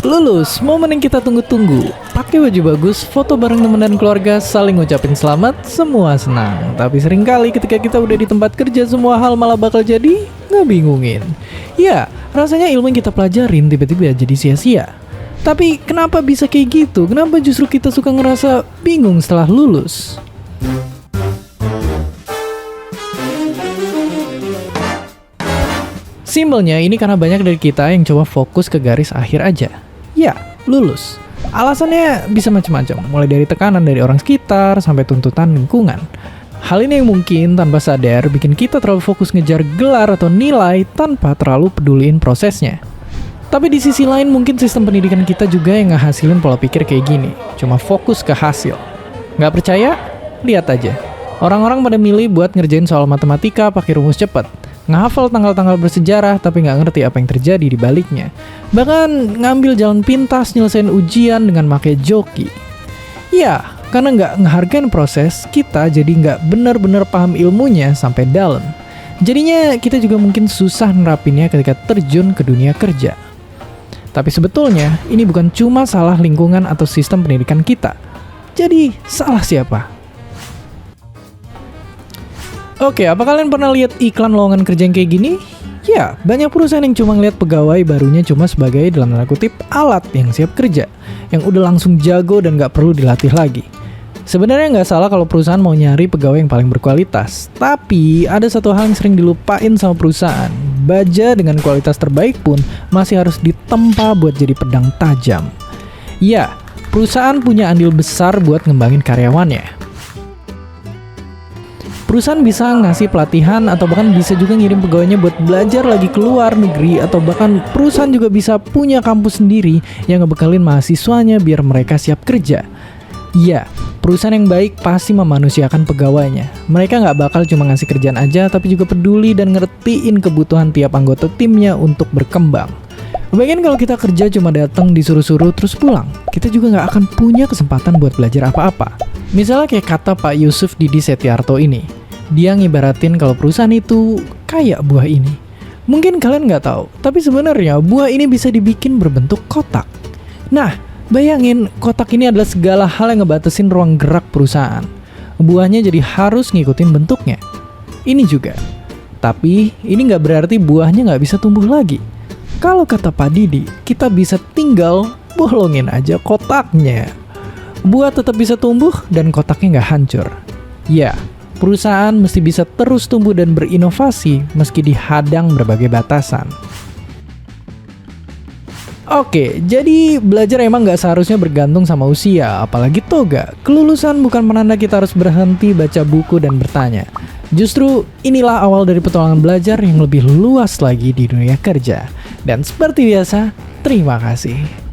Lulus, momen yang kita tunggu-tunggu. Pakai baju bagus, foto bareng teman dan keluarga, saling ngucapin selamat, semua senang. Tapi seringkali ketika kita udah di tempat kerja, semua hal malah bakal jadi ngebingungin. Ya, rasanya ilmu yang kita pelajarin tiba-tiba jadi sia-sia. Tapi kenapa bisa kayak gitu? Kenapa justru kita suka ngerasa bingung setelah lulus? Simpelnya ini karena banyak dari kita yang coba fokus ke garis akhir aja. Ya, lulus. Alasannya bisa macam-macam, mulai dari tekanan dari orang sekitar sampai tuntutan lingkungan. Hal ini yang mungkin tanpa sadar bikin kita terlalu fokus ngejar gelar atau nilai tanpa terlalu peduliin prosesnya. Tapi di sisi lain mungkin sistem pendidikan kita juga yang ngehasilin pola pikir kayak gini, cuma fokus ke hasil. Nggak percaya? Lihat aja. Orang-orang pada milih buat ngerjain soal matematika pakai rumus cepat, ngehafal tanggal-tanggal bersejarah tapi nggak ngerti apa yang terjadi di baliknya. Bahkan ngambil jalan pintas nyelesain ujian dengan pakai joki. Ya, karena nggak ngehargain proses, kita jadi nggak benar-benar paham ilmunya sampai dalam. Jadinya kita juga mungkin susah nerapinnya ketika terjun ke dunia kerja. Tapi sebetulnya ini bukan cuma salah lingkungan atau sistem pendidikan kita. Jadi salah siapa? Oke, apa kalian pernah lihat iklan lowongan kerja yang kayak gini? Ya, banyak perusahaan yang cuma ngeliat pegawai barunya cuma sebagai dalam tanda kutip alat yang siap kerja, yang udah langsung jago dan gak perlu dilatih lagi. Sebenarnya nggak salah kalau perusahaan mau nyari pegawai yang paling berkualitas, tapi ada satu hal yang sering dilupain sama perusahaan. Baja dengan kualitas terbaik pun masih harus ditempa buat jadi pedang tajam. Ya, perusahaan punya andil besar buat ngembangin karyawannya. Perusahaan bisa ngasih pelatihan atau bahkan bisa juga ngirim pegawainya buat belajar lagi ke luar negeri, atau bahkan perusahaan juga bisa punya kampus sendiri yang ngebekalin mahasiswanya biar mereka siap kerja. Iya, perusahaan yang baik pasti memanusiakan pegawainya. Mereka nggak bakal cuma ngasih kerjaan aja, tapi juga peduli dan ngertiin kebutuhan tiap anggota timnya untuk berkembang. Bayangin kalau kita kerja cuma datang disuruh-suruh terus pulang, kita juga nggak akan punya kesempatan buat belajar apa-apa. Misalnya kayak kata Pak Yusuf Didi Setiarto ini. Dia ngibaratin kalau perusahaan itu kayak buah ini. Mungkin kalian nggak tahu, tapi sebenarnya buah ini bisa dibikin berbentuk kotak. Nah, bayangin kotak ini adalah segala hal yang ngebatasin ruang gerak perusahaan. Buahnya jadi harus ngikutin bentuknya. Ini juga. Tapi ini nggak berarti buahnya nggak bisa tumbuh lagi. Kalau kata Pak Didi, kita bisa tinggal bolongin aja kotaknya. Buah tetap bisa tumbuh dan kotaknya nggak hancur. Ya, perusahaan mesti bisa terus tumbuh dan berinovasi meski dihadang berbagai batasan. Oke, jadi belajar emang nggak seharusnya bergantung sama usia, apalagi toga. Kelulusan bukan penanda kita harus berhenti baca buku dan bertanya. Justru inilah awal dari petualangan belajar yang lebih luas lagi di dunia kerja. Dan seperti biasa, terima kasih.